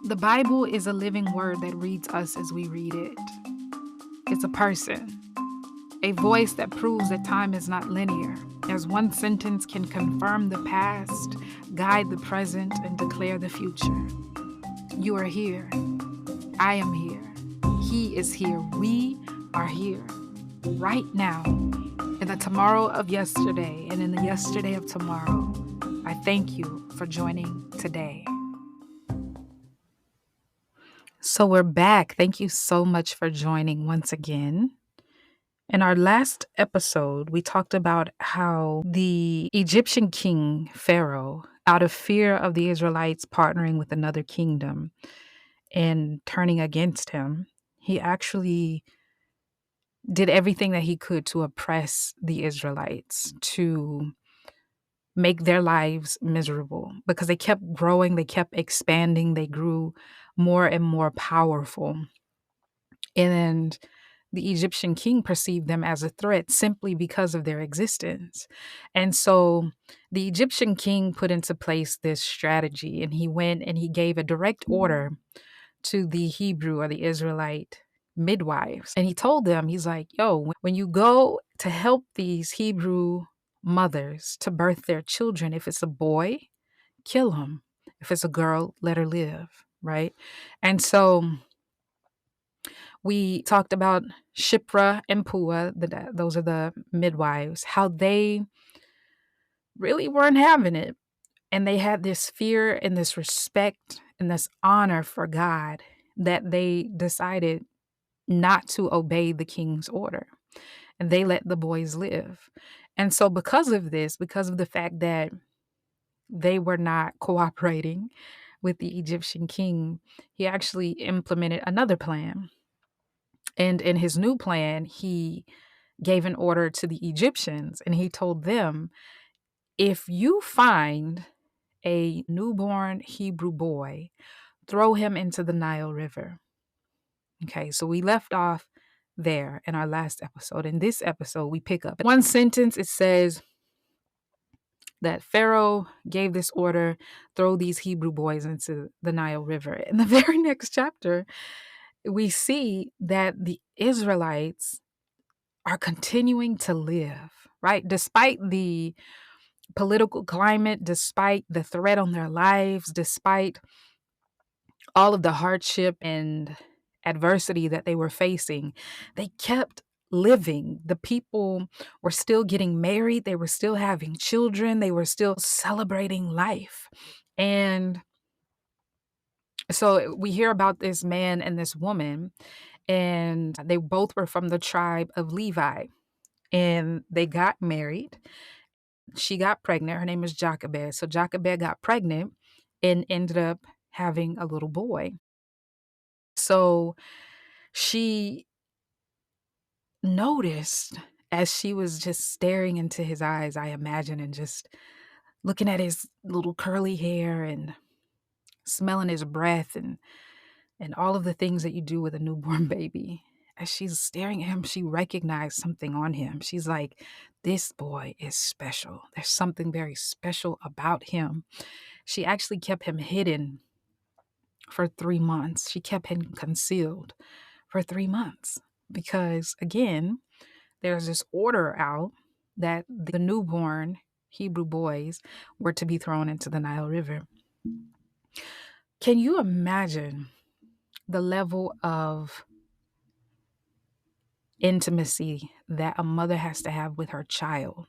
The Bible is a living word that reads us as we read it. It's a person, a voice that proves that time is not linear, as one sentence can confirm the past, guide the present, and declare the future. You are here. I am here. He is here. We are here right now. In the tomorrow of yesterday and in the yesterday of tomorrow, I thank you for joining today. So we're back. Thank you so much for joining once again. In our last episode, we talked about how the Egyptian king, Pharaoh, out of fear of the Israelites partnering with another kingdom and turning against him, he actually did everything that he could to oppress the Israelites, to make their lives miserable because they kept growing, they kept expanding, they grew more and more powerful. And the Egyptian king perceived them as a threat simply because of their existence. And so the Egyptian king put into place this strategy, and he went and he gave a direct order to the Hebrew or the Israelite midwives. And he told them, he's like, yo, when you go to help these Hebrew mothers to birth their children, if it's a boy, kill him. If it's a girl, let her live. Right. And so we talked about Shipra and Pua, those are the midwives, how they really weren't having it. And they had this fear and this respect and this honor for God that they decided not to obey the king's order. And they let the boys live. And so, because of this, because of the fact that they were not cooperating with the Egyptian king, he actually implemented another plan. And in his new plan, he gave an order to the Egyptians and he told them, if you find a newborn Hebrew boy, throw him into the Nile River. Okay, so we left off there in our last episode. In this episode, we pick up one sentence. It says that Pharaoh gave this order, throw these Hebrew boys into the Nile River. In the very next chapter, we see that the Israelites are continuing to live, right? Despite the political climate, despite the threat on their lives, despite all of the hardship and adversity that they were facing, they kept living. The people were still getting married, they were still having children, they were still celebrating life. And so we hear about this man and this woman, and they both were from the tribe of Levi, and they got married. She got pregnant. Her name is Jochebed. So Jochebed got pregnant and ended up having a little boy. So she noticed as she was just staring into his eyes, I imagine, and just looking at his little curly hair and smelling his breath and all of the things that you do with a newborn baby. As she's staring at him, she recognized something on him. She's like, this boy is special. There's something very special about him. She actually kept him hidden for 3 months. She kept him concealed for 3 months because, again, there's this order out that the newborn Hebrew boys were to be thrown into the Nile River. Can you imagine the level of intimacy that a mother has to have with her child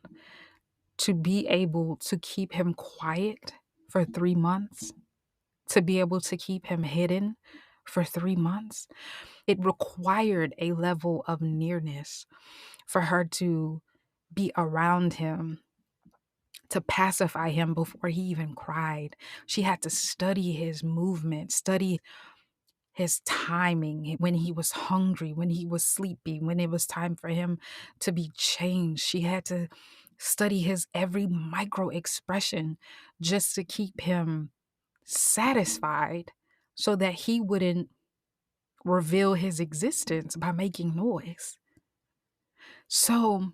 to be able to keep him quiet for 3 months, to be able to keep him hidden for 3 months? It required a level of nearness for her to be around him, to pacify him before he even cried. She had to study his movement, study his timing, when he was hungry, when he was sleepy, when it was time for him to be changed. She had to study his every micro expression just to keep him satisfied so that he wouldn't reveal his existence by making noise. So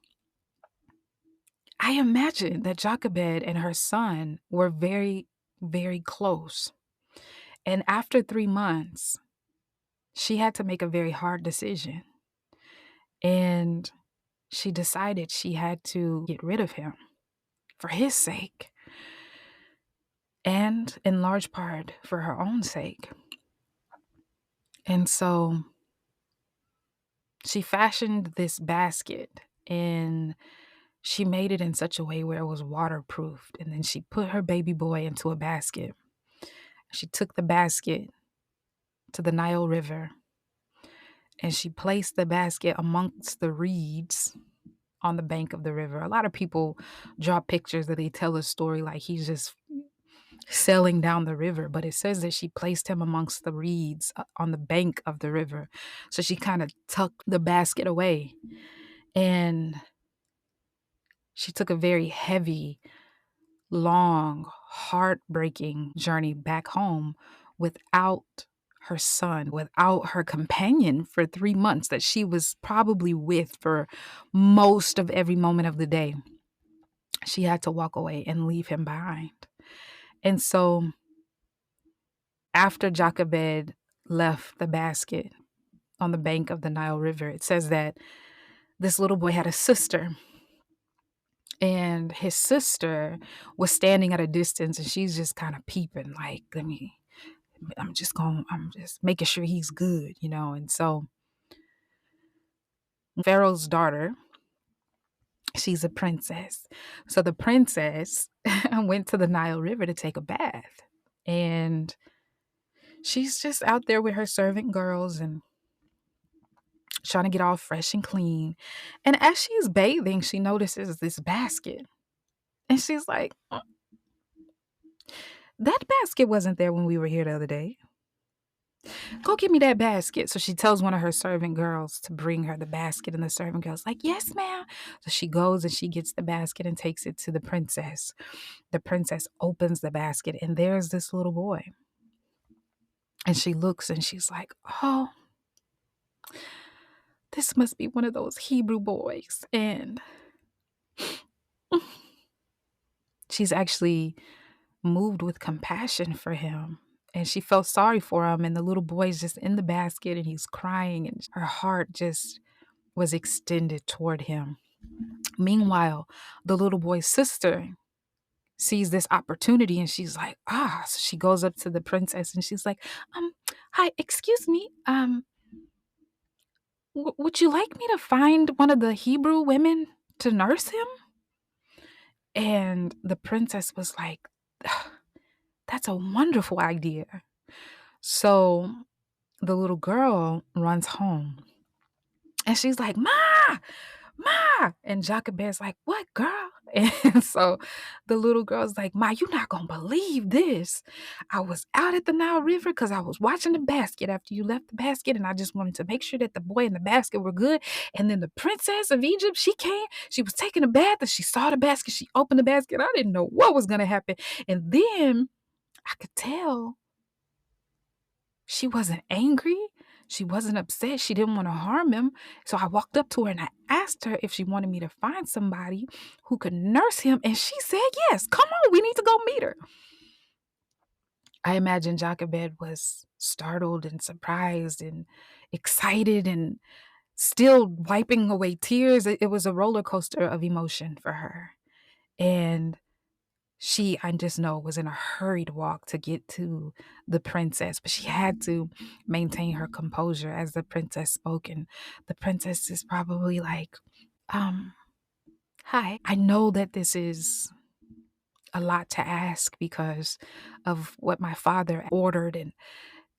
I imagine that Jochebed and her son were very, very close. And after 3 months, she had to make a very hard decision. And she decided she had to get rid of him for his sake, and in large part for her own sake. And so she fashioned this basket, and she made it in such a way where it was waterproofed. And then she put her baby boy into a basket. She took the basket to the Nile River, and she placed the basket amongst the reeds on the bank of the river. A lot of people draw pictures that they tell a story like he's just sailing down the river, but it says that she placed him amongst the reeds on the bank of the river. So she kind of tucked the basket away, and she took a very heavy, long, heartbreaking journey back home without her son, without her companion for 3 months that she was probably with for most of every moment of the day. She had to walk away and leave him behind. And so after Jochebed left the basket on the bank of the Nile River, it says that this little boy had a sister, and his sister was standing at a distance, and she's just kind of peeping, like, I'm just making sure he's good, you know. And so Pharaoh's daughter, she's a princess. So the princess went to the Nile River to take a bath. And she's just out there with her servant girls and trying to get all fresh and clean. And as she's bathing, she notices this basket. And she's like, that basket wasn't there when we were here the other day. Go get me that basket. So she tells one of her servant girls to bring her the basket, and the servant girl's like, yes, ma'am. So she goes and she gets the basket and takes it to the princess. The princess opens the basket, and there's this little boy. And she looks and she's like, oh, this must be one of those Hebrew boys. And she's actually moved with compassion for him. And she felt sorry for him. And the little boy's just in the basket and he's crying, and her heart just was extended toward him. Meanwhile, the little boy's sister sees this opportunity and she's like, so she goes up to the princess and she's like, hi, excuse me. Would you like me to find one of the Hebrew women to nurse him? And the princess was like, that's a wonderful idea. So the little girl runs home and she's like, Ma! And Jochebed's like, what, girl? And so the little girl's like, Ma, you're not going to believe this. I was out at the Nile River because I was watching the basket after you left the basket, and I just wanted to make sure that the boy in the basket were good. And then the princess of Egypt, she came. She was taking a bath, and she saw the basket. She opened the basket. I didn't know what was going to happen. And then I could tell she wasn't angry. She wasn't upset. She didn't want to harm him. So I walked up to her and I asked her if she wanted me to find somebody who could nurse him. And she said, yes, come on, we need to go meet her. I imagine Jochebed was startled and surprised and excited and still wiping away tears. It was a roller coaster of emotion for her. And she, I just know, was in a hurried walk to get to the princess, but she had to maintain her composure as the princess spoke. And the princess is probably like, hi, I know that this is a lot to ask because of what my father ordered. And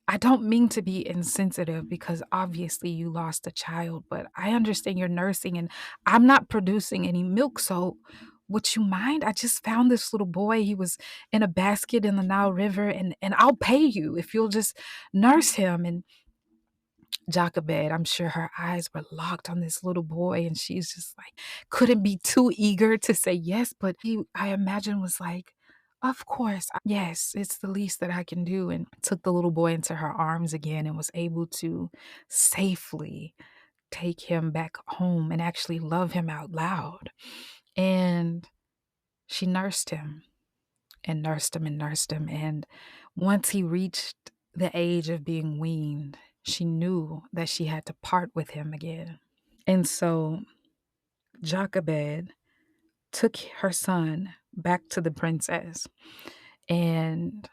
I don't mean to be insensitive because obviously you lost a child, but I understand you're nursing and I'm not producing any milk. So would you mind? I just found this little boy. He was in a basket in the Nile River, and I'll pay you if you'll just nurse him. And Jochebed, I'm sure her eyes were locked on this little boy, and she's just like, couldn't be too eager to say yes. But he, I imagine, was like, of course, yes, it's the least that I can do. And took the little boy into her arms again and was able to safely take him back home and actually love him out loud. And she nursed him and nursed him and nursed him. And once he reached the age of being weaned, she knew that she had to part with him again. And so Jochebed took her son back to the princess, and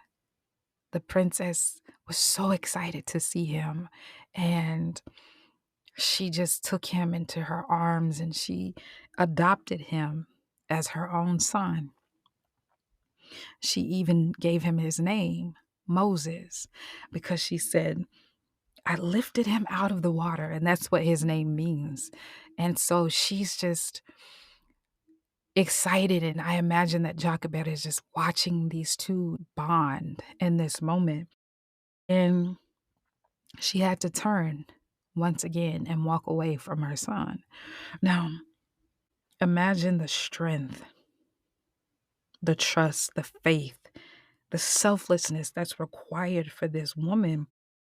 the princess was so excited to see him. And she just took him into her arms and she adopted him as her own son. She even gave him his name, Moses, because she said, I lifted him out of the water, and that's what his name means. And so she's just excited, and I imagine that Jochebed is just watching these two bond in this moment. And she had to turn once again and walk away from her son. Now, imagine the strength, the trust, the faith, the selflessness that's required for this woman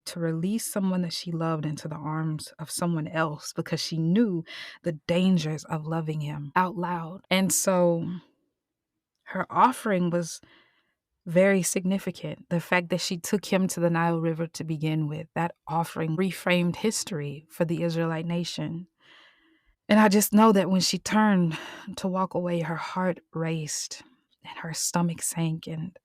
to release someone that she loved into the arms of someone else because she knew the dangers of loving him out loud. And so her offering was very significant. The fact that she took him to the Nile River to begin with, that offering reframed history for the Israelite nation. And I just know that when she turned to walk away, her heart raced and her stomach sank, and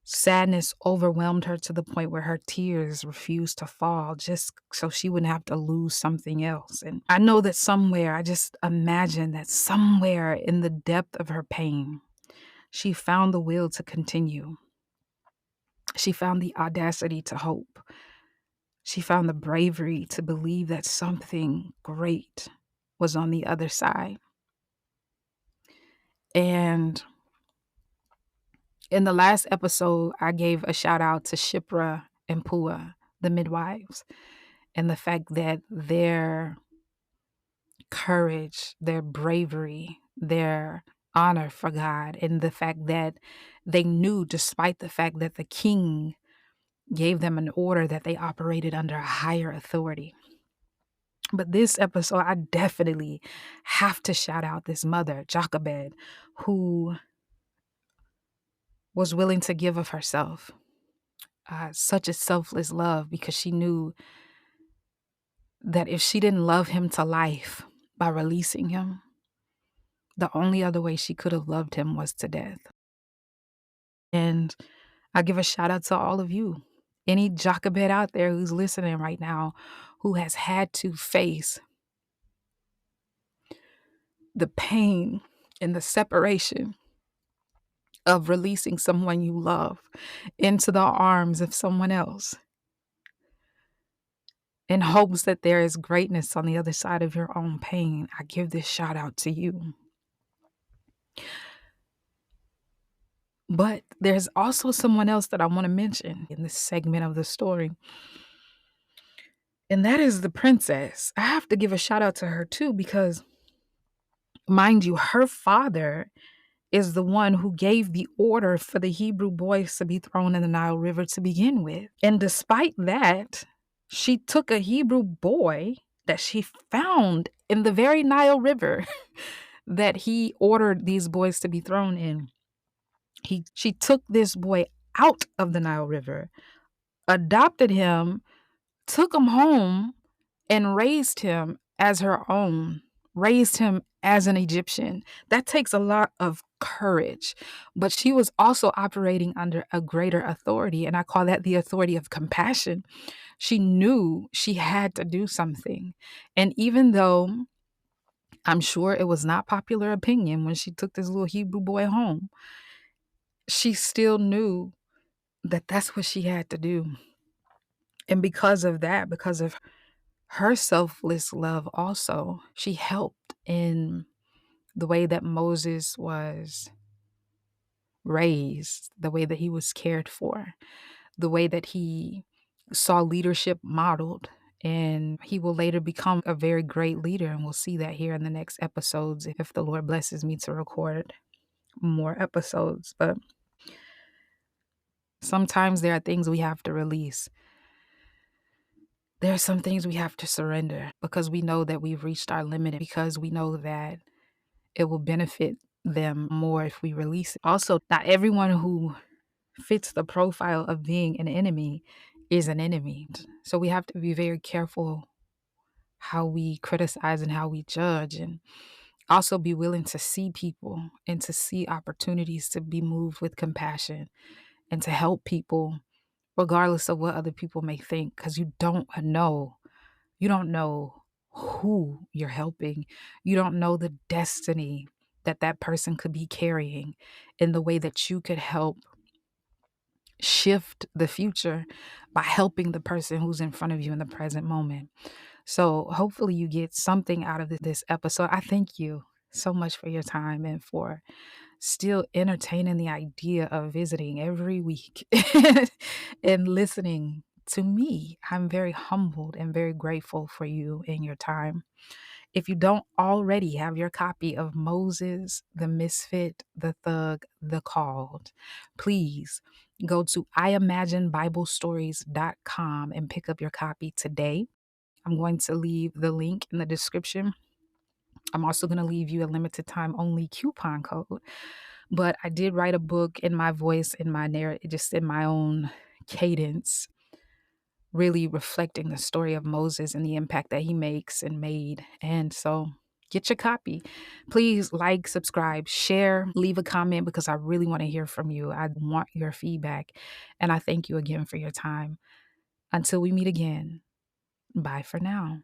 sadness overwhelmed her to the point where her tears refused to fall just so she wouldn't have to lose something else. And I know that somewhere, I just imagine that somewhere in the depth of her pain, she found the will to continue. She found the audacity to hope. She found the bravery to believe that something great was on the other side. And in the last episode, I gave a shout out to Shipra and Pua, the midwives, and the fact that their courage, their bravery, their honor for God, and the fact that they knew, despite the fact that the king gave them an order, that they operated under a higher authority. But this episode, I definitely have to shout out this mother, Jochebed, who was willing to give of herself. Such a selfless love, because she knew that if she didn't love him to life by releasing him, the only other way she could have loved him was to death. And I give a shout out to all of you, any Jochebed out there who's listening right now, who has had to face the pain and the separation of releasing someone you love into the arms of someone else, in hopes that there is greatness on the other side of your own pain. I give this shout out to you. But there's also someone else that I want to mention in this segment of the story, and that is the princess. I have to give a shout out to her too, because mind you, her father is the one who gave the order for the Hebrew boys to be thrown in the Nile River to begin with. And despite that, she took a Hebrew boy that she found in the very Nile River that he ordered these boys to be thrown in. She took this boy out of the Nile River, adopted him, took him home, and raised him as her own, raised him as an Egyptian. That takes a lot of courage, but she was also operating under a greater authority, and I call that the authority of compassion. She knew she had to do something. And even though I'm sure it was not popular opinion when she took this little Hebrew boy home, she still knew that that's what she had to do. And because of that, because of her selfless love also, she helped in the way that Moses was raised, the way that he was cared for, the way that he saw leadership modeled. And he will later become a very great leader. And we'll see that here in the next episodes if the Lord blesses me to record more episodes. But sometimes there are things we have to release. There are some things we have to surrender because we know that we've reached our limit, because we know that it will benefit them more if we release it. Also, not everyone who fits the profile of being an enemy is an enemy. So we have to be very careful how we criticize and how we judge, and also be willing to see people and to see opportunities to be moved with compassion and to help people regardless of what other people may think, because you don't know who you're helping. You don't know the destiny that that person could be carrying, in the way that you could help shift the future by helping the person who's in front of you in the present moment. So hopefully you get something out of this episode. I thank you so much for your time and for still entertaining the idea of visiting every week and listening to me. I'm very humbled and very grateful for you and your time. If you don't already have your copy of Moses, the Misfit, the Thug, the Called, please go to imaginebiblestories.com and pick up your copy today. I'm going to leave the link in the description. I'm also going to leave you a limited time only coupon code. But I did write a book in my voice, in my narrative, just in my own cadence, really reflecting the story of Moses and the impact that he makes and made. And so get your copy. Please like, subscribe, share, leave a comment, because I really want to hear from you. I want your feedback. And I thank you again for your time. Until we meet again, bye for now.